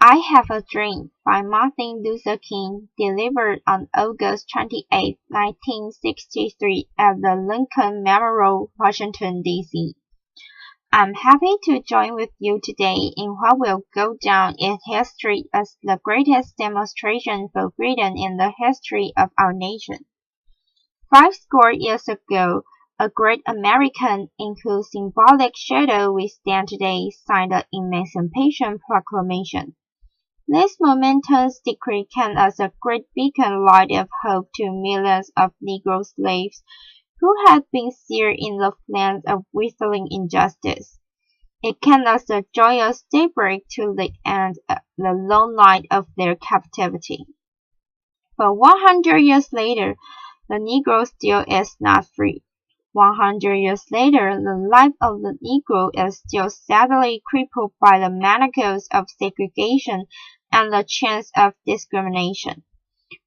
I Have a Dream by Martin Luther King, delivered on August 28, 1963 at the Lincoln Memorial, Washington, D.C. I'm happy to join with you today in what will go down in history as the greatest demonstration for freedom in the history of our nation. 50 years ago, a great American in whose symbolic shadow we stand today signed the Emancipation Proclamation. This momentous decree came as a great beacon light of hope to millions of Negro slaves who had been seared in the flames of withering injustice. It came as a joyous daybreak to the end of the long night of their captivity. But 100 years later, the Negro still is not free. 100 years later, the life of the Negro is still sadly crippled by the manacles of segregation and the chains of discrimination.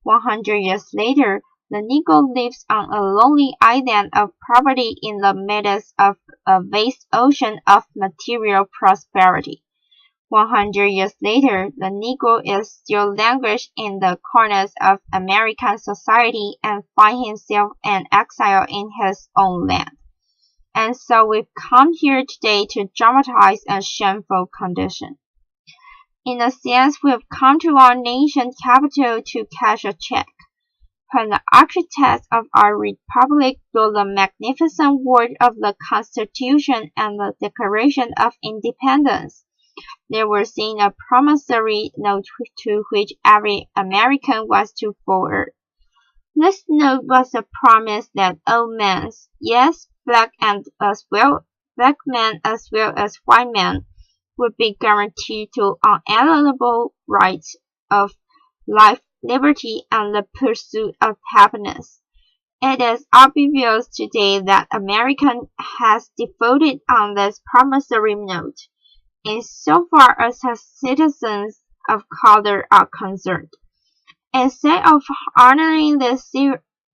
100 years later, the Negro lives on a lonely island of poverty in the midst of a vast ocean of material prosperity. 100 years later, the Negro is still languished in the corners of American society and finds himself an exile in his own land. And so we've come here today to dramatize a shameful condition. In a sense, we've come to our nation's capital to cash a check. When the architects of our republic built the magnificent work of the Constitution and the Declaration of Independence, they were seeing a promissory note to which every American was to forward. This note was a promise that all men, yes, black men as well as white men, would be guaranteed to unalienable rights of life, liberty, and the pursuit of happiness. It is obvious today that America has defaulted on this promissory note, insofar as her citizens of color are concerned. Instead of honoring this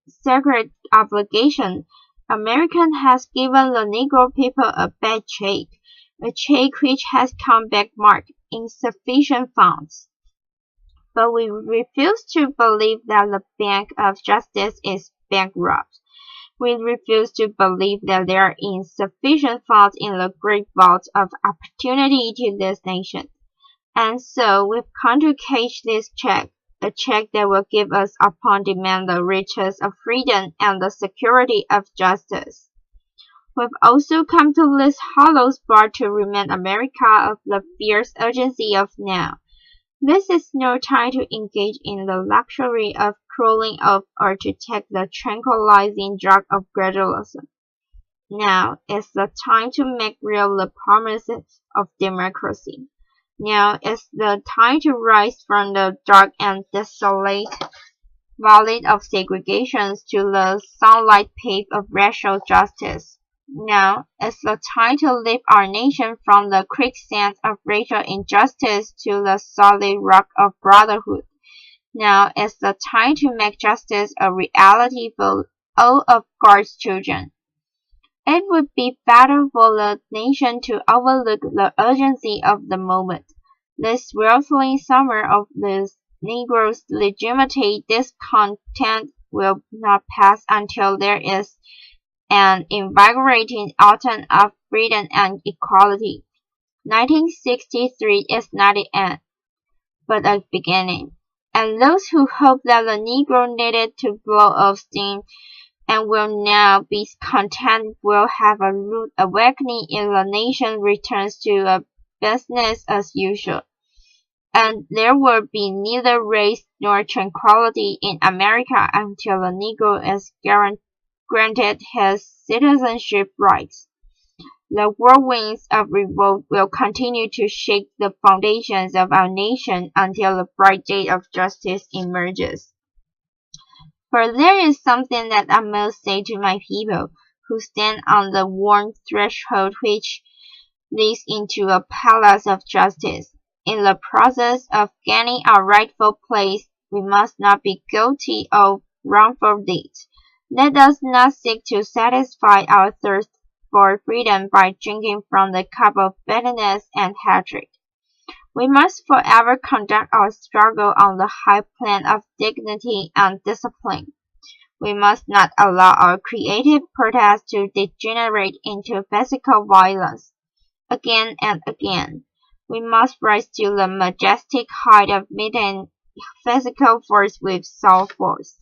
sacred obligation, America has given the Negro people a bad check, a check which has come back marked insufficient funds. But we refuse to believe that the Bank of Justice is bankrupt. We refuse to believe that there are insufficient funds in the great vault of opportunity to this nation. And so we've come to cash this check, a check that will give us upon demand the riches of freedom and the security of justice. We've also come to this hollow spot to remind America of the fierce urgency of now. This is no time to engage in the luxury of cooling off or to take the tranquilizing drug of gradualism. Now is the time to make real the promises of democracy. Now is the time to rise from the dark and desolate valley of segregation to the sunlight pave of racial justice. Now is the time to lift our nation from the quicksand of racial injustice to the solid rock of brotherhood. Now is the time to make justice a reality for all of God's children. It would be better for the nation to overlook the urgency of the moment. This whirling summer of the Negro's legitimate discontent will not pass until there is an invigorating autumn of freedom and equality. 1963 is not the end, but a beginning. And those who hope that the Negro needed to blow off steam and will now be content will have a rude awakening if the nation returns to a business as usual. And there will be neither race nor tranquility in America until the Negro is granted his citizenship rights. The whirlwinds of revolt will continue to shake the foundations of our nation until the bright day of justice emerges. For there is something that I must say to my people, who stand on the worn threshold which leads into a palace of justice. In the process of gaining our rightful place, we must not be guilty of wrongful deeds. Let us not seek to satisfy our thirst for freedom by drinking from the cup of bitterness and hatred. We must forever conduct our struggle on the high plane of dignity and discipline. We must not allow our creative protest to degenerate into physical violence. Again and again, we must rise to the majestic height of meeting physical force with soul force.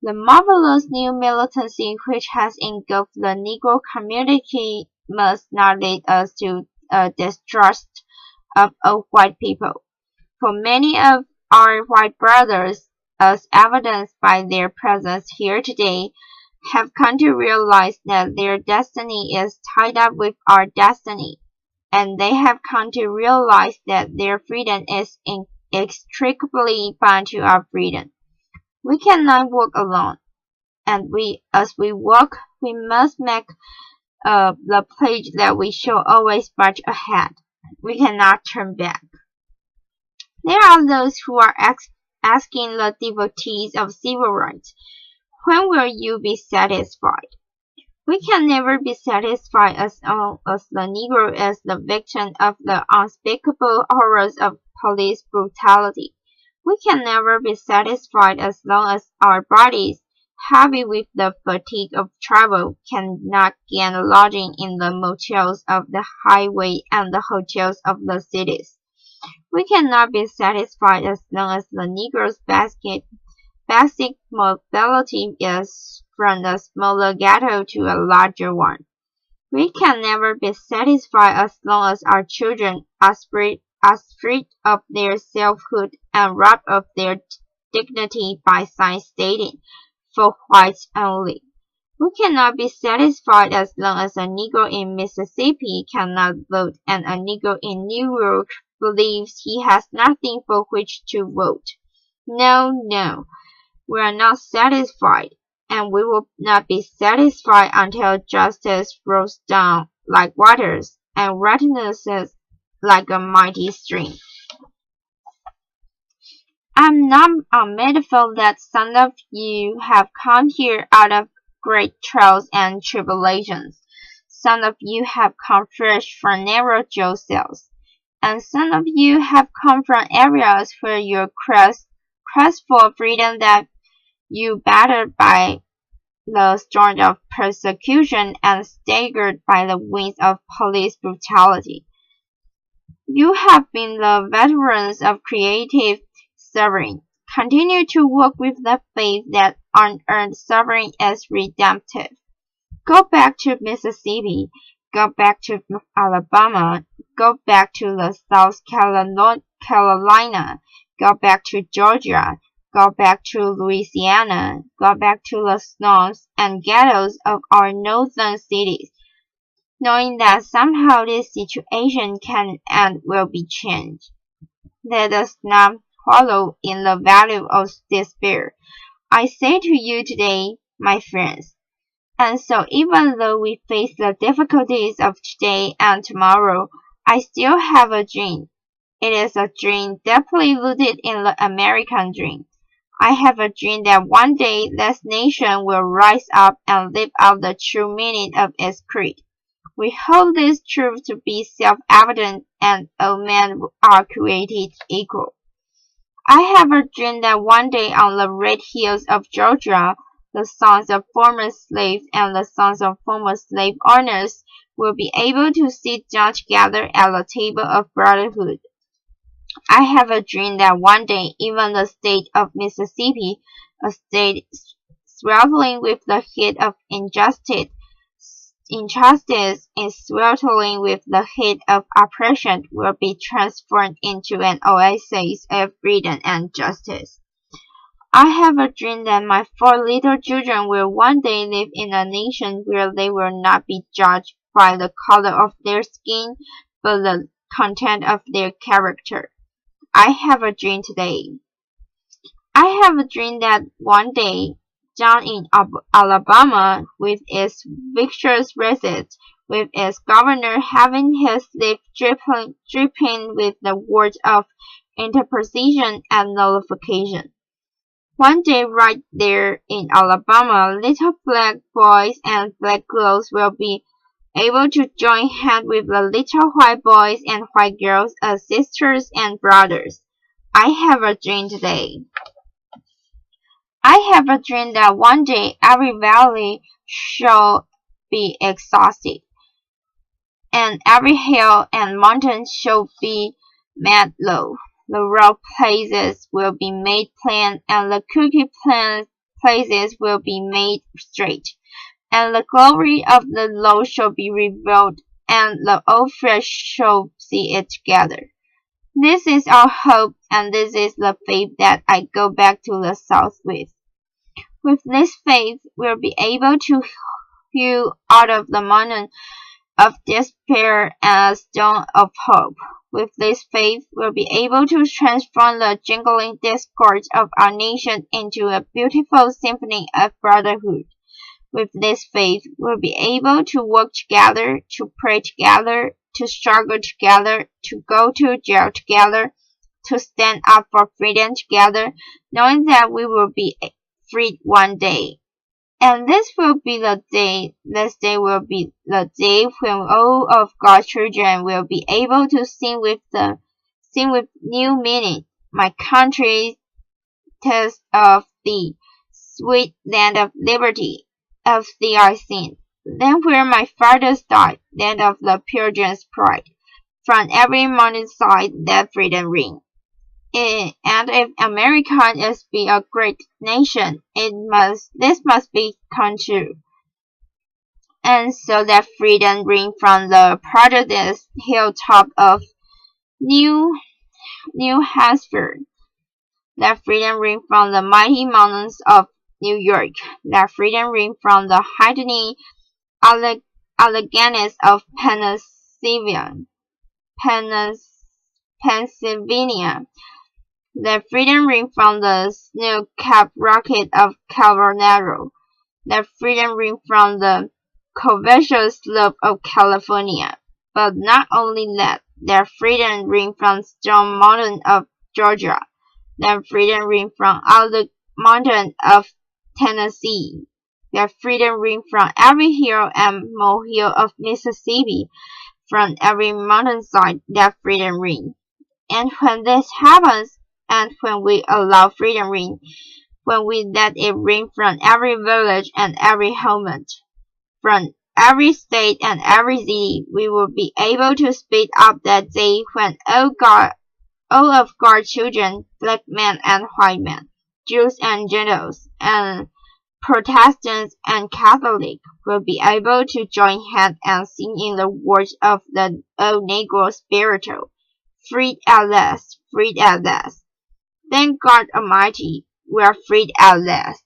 The marvelous new militancy which has engulfed the Negro community must not lead us to a distrust of all white people, for many of our white brothers, as evidenced by their presence here today, have come to realize that their destiny is tied up with our destiny, and they have come to realize that their freedom is inextricably bound to our freedom. We cannot walk alone, and as we walk, we must make the pledge that we shall always march ahead. We cannot turn back. There are those who are asking the devotees of civil rights, when will you be satisfied? We can never be satisfied as long as the Negro is the victim of the unspeakable horrors of police brutality. We can never be satisfied as long as our bodies, heavy with the fatigue of travel, cannot gain lodging in the motels of the highway and the hotels of the cities. We cannot be satisfied as long as the Negro's basic mobility is from a smaller ghetto to a larger one. We can never be satisfied as long as our children are stripped of their selfhood and robbed of their dignity by signs stating, "For whites only." We cannot be satisfied as long as a Negro in Mississippi cannot vote and a Negro in New York believes he has nothing for which to vote. No, no, we are not satisfied, and we will not be satisfied until justice rolls down like waters and righteousness like a mighty stream. I'm not unmindful that some of you have come here out of great trials and tribulations. Some of you have come fresh from narrow jail cells, and some of you have come from areas where your quest for freedom that you battered by the storm of persecution and staggered by the winds of police brutality. You have been the veterans of creative suffering. Continue to walk with the faith that unearned suffering is redemptive. Go back to Mississippi. Go back to Alabama. Go back to the South Carolina. Go back to Georgia. Go back to Louisiana. Go back to the slums and ghettos of our northern cities, knowing that somehow this situation can and will be changed. Let us not wallow in the valley of despair. I say to you today, my friends, and so even though we face the difficulties of today and tomorrow, I still have a dream. It is a dream deeply rooted in the American dream. I have a dream that one day this nation will rise up and live out the true meaning of its creed. We hold this truth to be self-evident, and all men are created equal. I have a dream that one day on the red hills of Georgia, the sons of former slaves and the sons of former slave owners will be able to sit down together at the table of brotherhood. I have a dream that one day even the state of Mississippi, a state sweltering with the heat of injustice is sweltering with the heat of oppression, will be transformed into an oasis of freedom and justice. I have a dream that my 4 little children will one day live in a nation where they will not be judged by the color of their skin, but the content of their character. I have a dream today. I have a dream that one day, down in Alabama, with its victorious races, with its governor having his lips dripping with the words of interposition and nullification. One day right there in Alabama, little black boys and black girls will be able to join hands with the little white boys and white girls as sisters and brothers. I have a dream today. I have a dream that one day every valley shall be exhausted, and every hill and mountain shall be made low. The rough places will be made plain, and the crooked places will be made straight. And the glory of the Lord shall be revealed, and the all flesh shall see it together. This is our hope, and this is the faith that I go back to the south with. With this faith, we'll be able to hew out of the mountain of despair and a stone of hope. With this faith, we'll be able to transform the jingling discord of our nation into a beautiful symphony of brotherhood. With this faith, we'll be able to work together, to pray together, to struggle together, to go to jail together, to stand up for freedom together, knowing that we will be freed one day. And this will be the day, this day will be the day when all of God's children will be able to sing with new meaning. My country, taste of thee, sweet land of liberty, of thee I sing. Then where my fathers died, land of the Pilgrim's pride, from every mountain side that freedom ring. And if America is to be a great nation, this must be come true. And so that freedom ring from the prodigious hilltop of New Hampshire, that freedom ring from the mighty mountains of New York, that freedom ring from the heightening Alleghenies of Pennsylvania, the freedom ring from the snow-capped rocket of Colorado, the freedom ring from the coveted slope of California. But not only that, the freedom ring from Stone Mountain of Georgia, the freedom ring from all the mountains of Tennessee, the freedom ring from every hill and molehill of Mississippi, from every mountainside, that freedom ring. And when this happens, and when we allow freedom ring, when we let it ring from every village and every hamlet, from every state and every city, we will be able to speed up that day when all of God's children, black men and white men, Jews and Gentiles, and Protestants and Catholics, will be able to join hands and sing in the words of the old Negro spiritual, freed at last, freed at last. Thank God Almighty, we are freed at last.